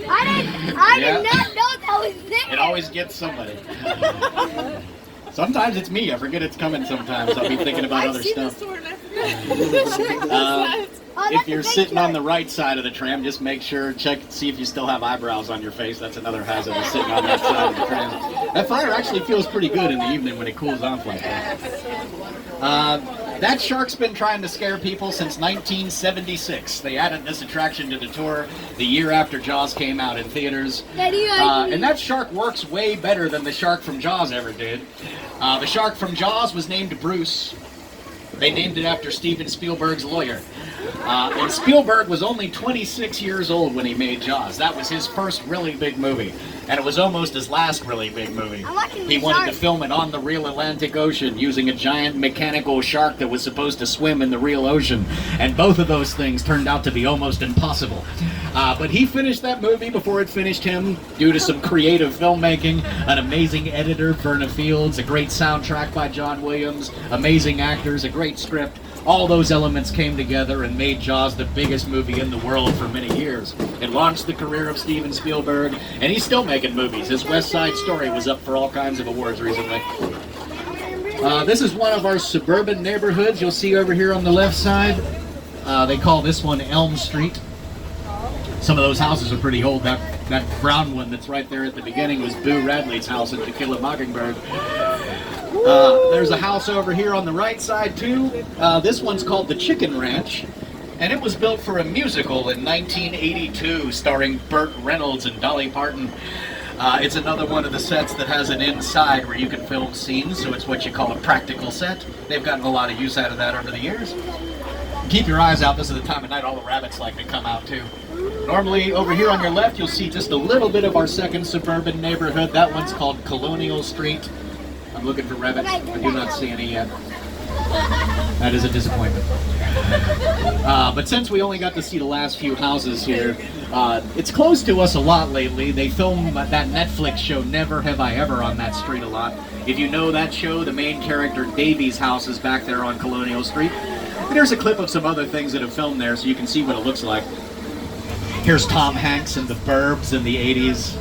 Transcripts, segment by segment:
I did not know that was there. It always gets somebody. Sometimes it's me. I forget it's coming sometimes. I'll be thinking about other stuff. If you're sitting on the right side of the tram, just make sure, see if you still have eyebrows on your face. That's another hazard of sitting on that side of the tram. That fire actually feels pretty good in the evening when it cools off like that. That shark's been trying to scare people since 1976. They added this attraction to the tour the year after Jaws came out in theaters. And that shark works way better than the shark from Jaws ever did. The shark from Jaws was named Bruce. They named it after Steven Spielberg's lawyer. And Spielberg was only 26 years old when he made Jaws. That was his first really big movie. And it was almost his last really big movie. He wanted to film it on the real Atlantic Ocean using a giant mechanical shark that was supposed to swim in the real ocean. And both of those things turned out to be almost impossible. But he finished that movie before it finished him due to some creative filmmaking, an amazing editor, Verna Fields, a great soundtrack by John Williams, amazing actors, a great script. All those elements came together and made Jaws the biggest movie in the world for many years. It launched the career of Steven Spielberg, and he's still making movies. His West Side Story was up for all kinds of awards recently. This is one of our suburban neighborhoods you'll see over here on the left side. They call this one Elm Street. Some of those houses are pretty old. That brown one that's right there at the beginning was Boo Radley's house in To Kill a Mockingbird. There's a house over here on the right side too. This one's called the Chicken Ranch, and it was built for a musical in 1982 starring Burt Reynolds and Dolly Parton. It's another one of the sets that has an inside where you can film scenes, so it's what you call a practical set. They've gotten a lot of use out of that over the years. Keep your eyes out. This is the time of night all the rabbits like to come out too. Normally over here on your left you'll see just a little bit of our second suburban neighborhood. That one's called Colonial Street. I'm looking for rabbits. I do not see any yet. That is a disappointment. But since we only got to see the last few houses here, it's close to us a lot lately. They film that Netflix show Never Have I Ever on that street a lot. If you know that show, the main character Davy's house is back there on Colonial Street. There's a clip of some other things that have filmed there so you can see what it looks like. Here's Tom Hanks and the Burbs in the 80s.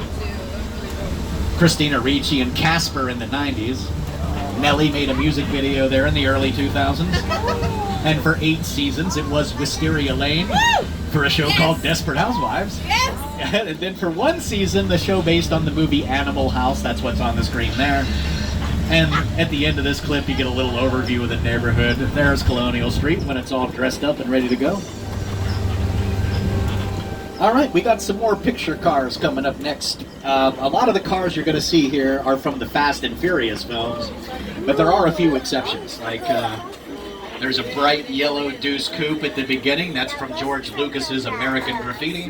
Christina Ricci and Casper in the 90s. Nelly made a music video there in the early 2000s. And for 8 seasons it was Wisteria Lane for a show called Desperate Housewives. And then for 1 season, the show based on the movie Animal House. That's what's on the screen there. And at the end of this clip you get a little overview of the neighborhood. There's Colonial Street when it's all dressed up and ready to go. Alright, we got some more picture cars coming up next. A lot of the cars you're going to see here are from the Fast and Furious films, but there are a few exceptions. Like, there's a bright yellow Deuce Coupe at the beginning. That's from George Lucas's American Graffiti.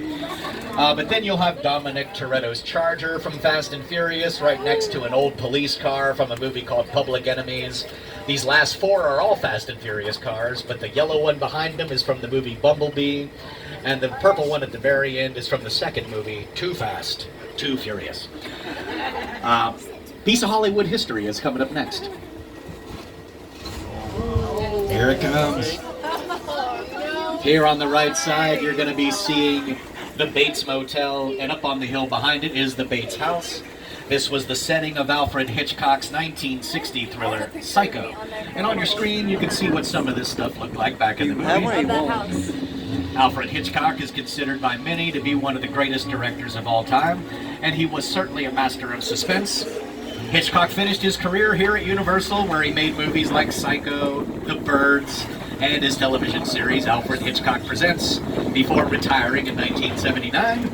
But then you'll have Dominic Toretto's Charger from Fast and Furious right next to an old police car from a movie called Public Enemies. These last 4 are all Fast and Furious cars, but the yellow one behind them is from the movie Bumblebee. And the purple one at the very end is from the second movie, Too Fast, Too Furious. Piece of Hollywood history is coming up next. Here it comes. Here on the right side, you're going to be seeing the Bates Motel, and up on the hill behind it is the Bates House. This was the setting of Alfred Hitchcock's 1960 thriller, Psycho. And on your screen, you can see what some of this stuff looked like back in the movie. Alfred Hitchcock is considered by many to be one of the greatest directors of all time, and he was certainly a master of suspense. Hitchcock finished his career here at Universal, where he made movies like Psycho, The Birds, and his television series Alfred Hitchcock Presents, before retiring in 1979.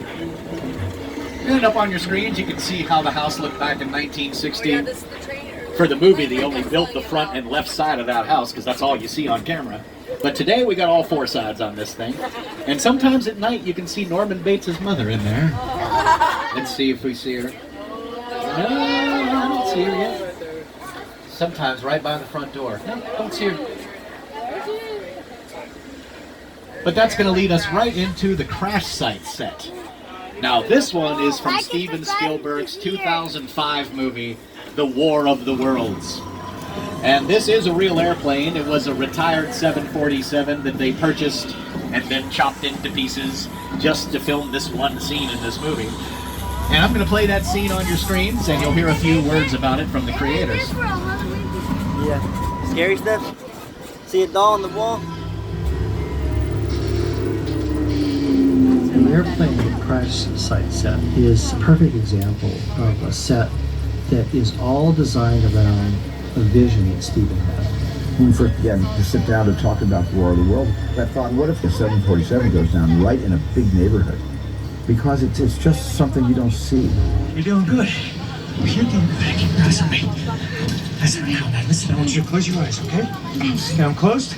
And up on your screens you can see how the house looked back in 1960. For the movie they only built the front and left side of that house because that's all you see on camera. But today we got all 4 sides on this thing. And sometimes at night you can see Norman Bates' mother in there. Let's see if we see her. No, I don't see her yet. Sometimes right by the front door. No, don't see her. But that's going to lead us right into the crash site set. Now this one is from Steven Spielberg's 2005 movie, The War of the Worlds. And this is a real airplane. It was a retired 747 that they purchased and then chopped into pieces just to film this one scene in this movie. And I'm going to play that scene on your screens, and you'll hear a few words about it from the creators. Yeah. Scary stuff? See a doll on the wall? The airplane crash site set is a perfect example of a set that is all designed around a vision that Stephen had. When we first began to sit down to talk about the War of the World, I thought, what if the 747 goes down right in a big neighborhood? Because it's just something you don't see. You're doing good. You're doing good. Keep your eyes on me. Listen, now listen, I want you to close your eyes, okay? Now I'm closed.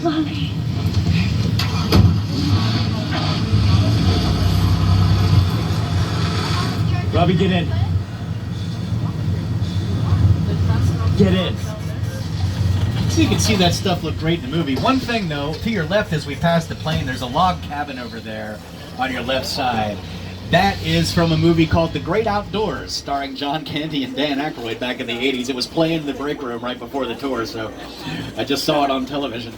Robbie, get in. Get in. So you can see that stuff look great in the movie. One thing though, to your left as we pass the plane, there's a log cabin over there on your left side. That is from a movie called The Great Outdoors, starring John Candy and Dan Aykroyd back in the 80s. It was playing in the break room right before the tour, so I just saw it on television.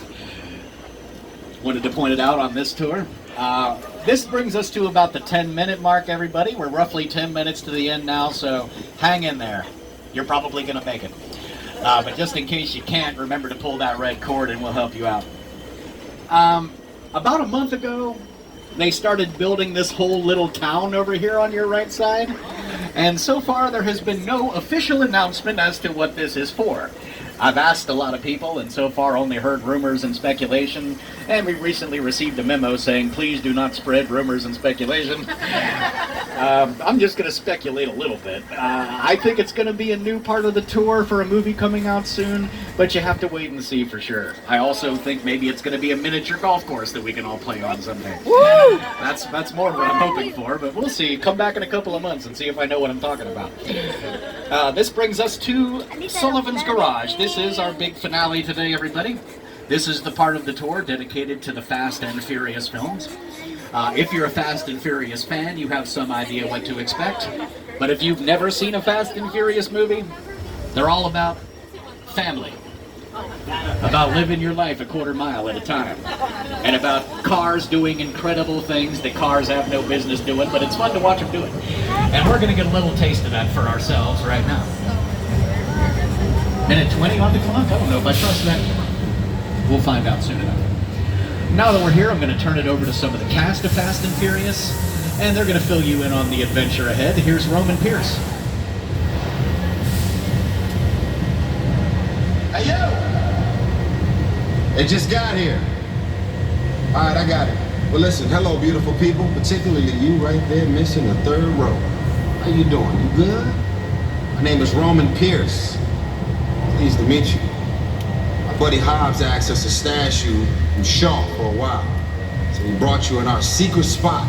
Wanted to point it out on this tour. This brings us to about the 10-minute mark, everybody. We're roughly 10 minutes to the end now, so hang in there. You're probably going to make it. But just in case you can't, remember to pull that red cord and we'll help you out. About a month ago, they started building this whole little town over here on your right side. And so far, there has been no official announcement as to what this is for. I've asked a lot of people and so far only heard rumors and speculation, and we recently received a memo saying please do not spread rumors and speculation. I'm just going to speculate a little bit. I think it's going to be a new part of the tour for a movie coming out soon, but you have to wait and see for sure. I also think maybe it's going to be a miniature golf course that we can all play on someday. Woo! That's more what I'm hoping for, but we'll see. Come back in a couple of months and see if I know what I'm talking about. This brings us to Sullivan's Garage. This is our big finale today, everybody. This is the part of the tour dedicated to the Fast and Furious films. If you're a Fast and Furious fan, you have some idea what to expect. But if you've never seen a Fast and Furious movie, they're all about family. About living your life a quarter mile at a time. And about cars doing incredible things that cars have no business doing, but it's fun to watch them do it. And we're going to get a little taste of that for ourselves right now. Minute 20 on the clock? I don't know if I trust that. We'll find out soon enough. Now that we're here, I'm going to turn it over to some of the cast of Fast and Furious, and they're going to fill you in on the adventure ahead. Here's Roman Pierce. Hey, yo! It just got here. All right, I got it. Well, listen, hello, beautiful people, particularly you right there missing the third row. How you doing? You good? My name is Roman Pierce. Pleased to meet you. My buddy Hobbs asked us to stash you from Shaw for a while. So we brought you in our secret spot.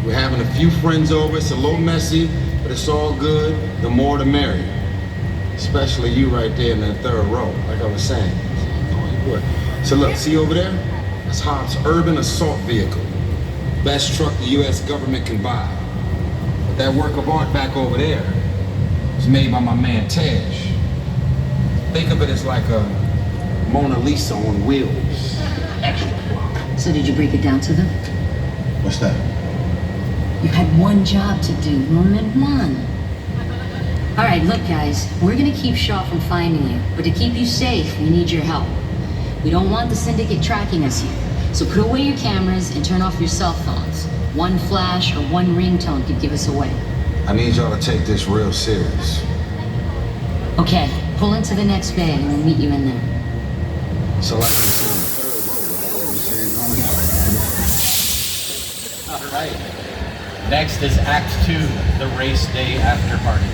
We're having a few friends over. It's a little messy, but it's all good. The more the merrier. Especially you right there in that third row, like I was saying. So look, see over there? That's Hobbs' urban assault vehicle. Best truck the U.S. government can buy. But that work of art back over there was made by my man Tej. Think of it as like a Mona Lisa on wheels. Extra. So did you break it down to them? What's that? You had one job to do, Roman, one. All right, look guys, we're gonna keep Shaw from finding you, but to keep you safe, we need your help. We don't want the syndicate tracking us here, so put away your cameras and turn off your cell phones. One flash or one ringtone could give us away. I need y'all to take this real serious. Okay, pull into the next bay and we'll meet you in there. So like you said on the third row, right? All right. Next is Act 2, the race day after party.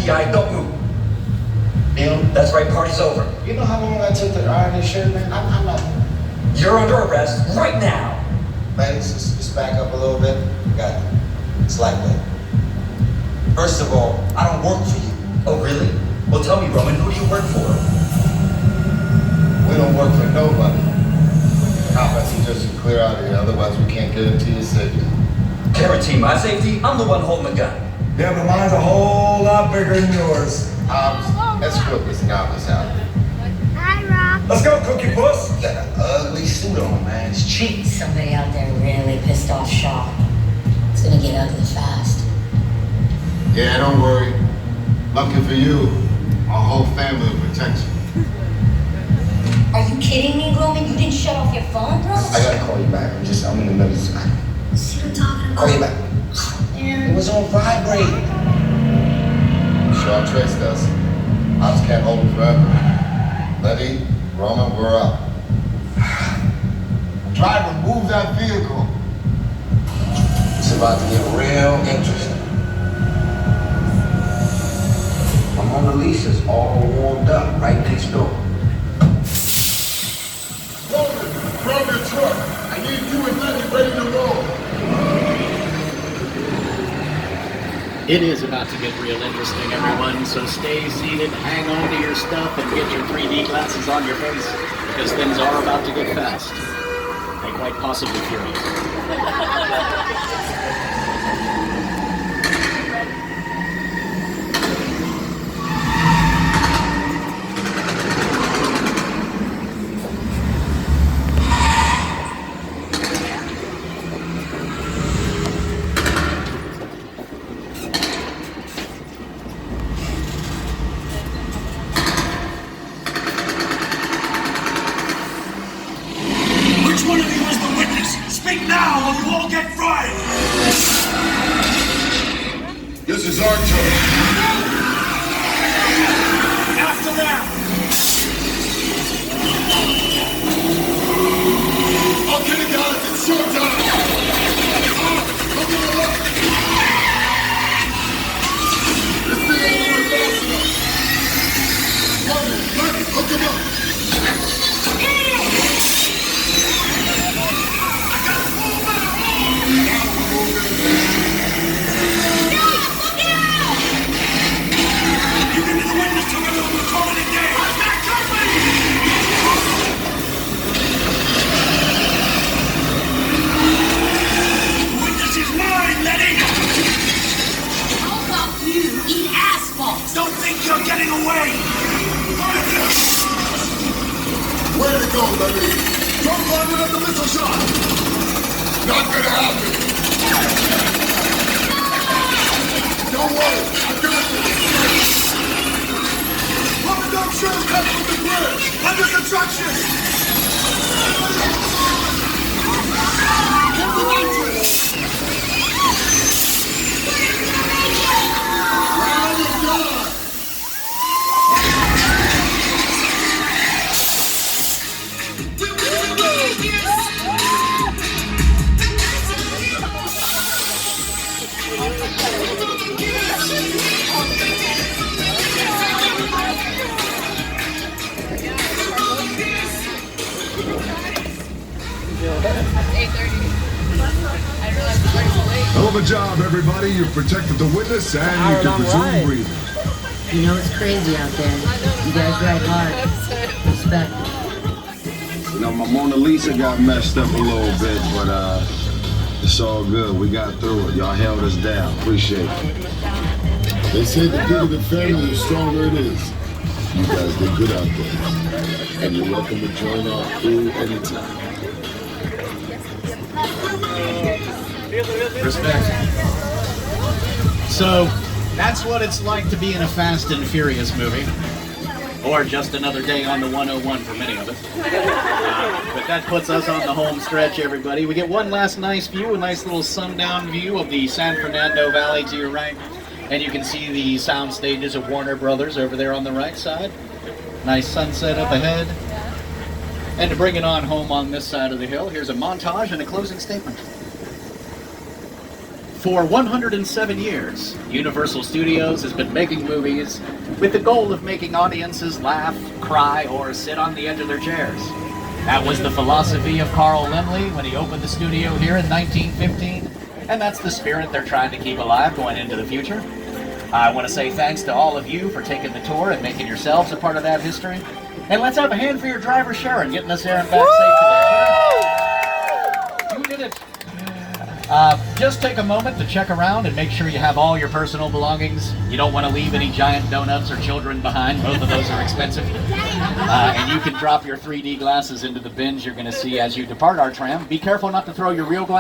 GI, don't move. Neil, That's right, party's over. you know how long I took to iron this shirt, man? I'm not. You're under arrest right now. Man, let's back up a little bit. Got it. It's like that. First of all, I don't work for you. Oh, really? Well, tell me, Roman, who do you work for? We don't work for nobody. I suggest you clear out of here, otherwise we can't guarantee your safety. Guarantee my safety? I'm the one holding the gun. Yeah, but mine's a whole lot bigger than yours. Escort this novice out. Hi, Rob. Let's go, Cookie Puss. You got an ugly suit on, man. It's cheap. Somebody out there really pissed off Shaw. It's gonna get ugly fast. Yeah, don't worry. Lucky for you, our whole family will protect you. Are you kidding me, Roman? You didn't shut off your phone, bro? I gotta call you back. I'm in the middle of something. See what I'm talking about? Call you back. It was on vibrate. Shaw traced us. Ops can't hold him forever. Letty, Roman, we're up. Driver, move that vehicle. It's about to get real interesting. My Mona Lisa's all warmed up right next door. Roman, grab your truck. I need you and Letty ready to roll. It is about to get real interesting, everyone, so stay seated, hang on to your stuff, and get your 3D glasses on your face, because things are about to get fast, and quite possibly furious. This is our turn. After them. Okay, guys, it's showtime. Look at the left. This thing ain't even fast enough. Roman, hook him up. Don't think you're getting away! Way to go, Letty. Don't run it at the missile shot. Not gonna happen. Don't worry, I got this. Roman, don't shortcut from the bridge. Under construction. Get the entrance. Round is done. Hell of a job, everybody. You've protected the witness and you can resume breathing. You know it's crazy out there. You guys ride hard. Respect. You know, my Mona Lisa got messed up a little bit, but it's all good. We got through it. Y'all held us down. Appreciate it. They say the bigger the family, the stronger it is. You guys did good out there. And you're welcome to join our crew anytime. Respect. So, that's what it's like to be in a Fast and Furious movie. Or just another day on the 101 for many of us. But that puts us on the home stretch, everybody. We get one last nice view, a nice little sundown view of the San Fernando Valley to your right. And you can see the sound stages of Warner Brothers over there on the right side. Nice sunset up ahead. And to bring it on home on this side of the hill, here's a montage and a closing statement. For 107 years, Universal Studios has been making movies with the goal of making audiences laugh, cry, or sit on the edge of their chairs. That was the philosophy of Carl Laemmle when he opened the studio here in 1915, and that's the spirit they're trying to keep alive going into the future. I want to say thanks to all of you for taking the tour and making yourselves a part of that history. And let's have a hand for your driver, Sharon, getting us there and back safe today. You did it. Just take a moment to check around and make sure you have all your personal belongings. You don't want to leave any giant donuts or children behind. Both of those are expensive. And you can drop your 3D glasses into the bins you're going to see as you depart our tram. Be careful not to throw your real glasses